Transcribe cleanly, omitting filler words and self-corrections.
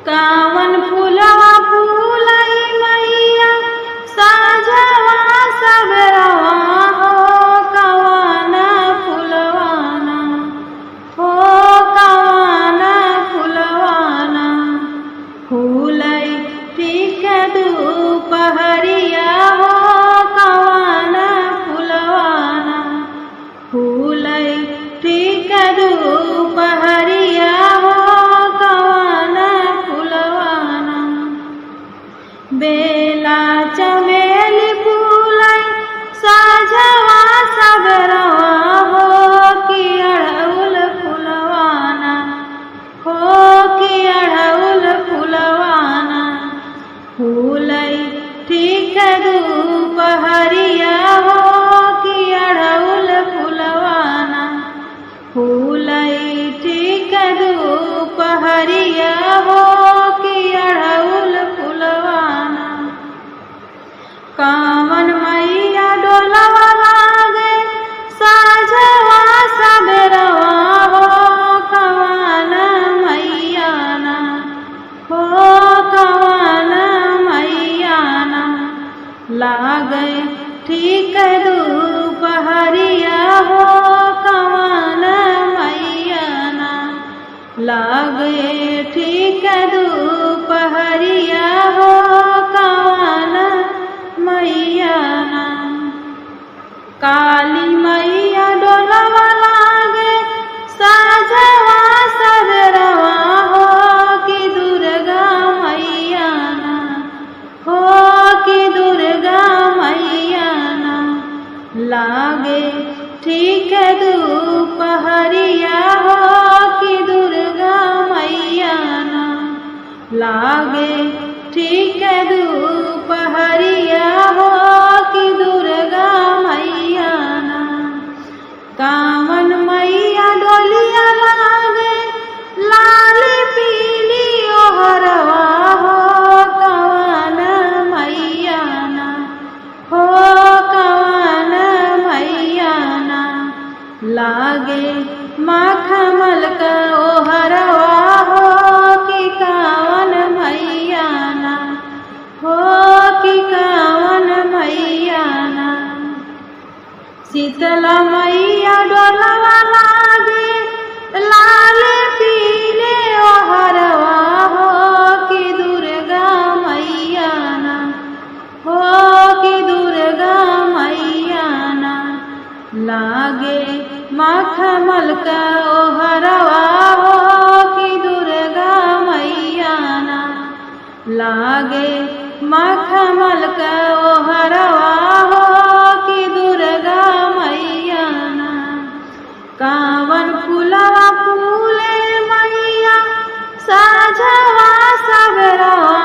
कावन फूलवा फूलई मैया साझवा सबरवा हो कवन फूलवाना हो कवन फूलवाना फूलई ठीक दुपहरिया हो कवन फूलवाना फूलई ठीक दुपहरिया हो कवन फूलवाना बेला चमेली फूलई साझवा सबरवा हो कि अड़हुल फूलवाना हो कि अड़हुल फूलवाना फूलई ठीक दुपहरिया हो कि अड़हुल फूलवाना फूलई ठीक दुपहरिया हो कि अड़हुल फूलवाना कावन मैया डोलवा लागे साझवा सबरवा हो कवन मैया ना हो कवन मैया ना लागे ठीक दुपहरिया हो कवन मैया ना लागे ठीक दुपहरिया हो कवन मैया ना काली मैया डोलवा लागे साझवा सबरवा हो कि दुर्गा मैया ना हो कि दुर्गा मैया ना लागे ठीक दुपहरिया हो कि दुर्गा मैया ना लागे ठीक दुपहरिया हो कि दुर्गा मैया ना कावन मैया डोलिया लागे लाल पीली ओहरवा हो कवन मैया ना हो कवन मैया ना लागे मखमल का ओहरवा हो कि कवन मैया ना हो कि कवन मैया ना शीतला मैया डोलवा लागे लाल पीले ओहरवा हो कि दुर्गा मैया ना हो कि दुर्गा मैया ना लागे मखमल का ओहरवा हो कि दुर्गा मैया ना लागे मखमल का ओहरवा हो कि दुर्गा मैया ना कावन फूलवा फूले मैया साझवा सबरवा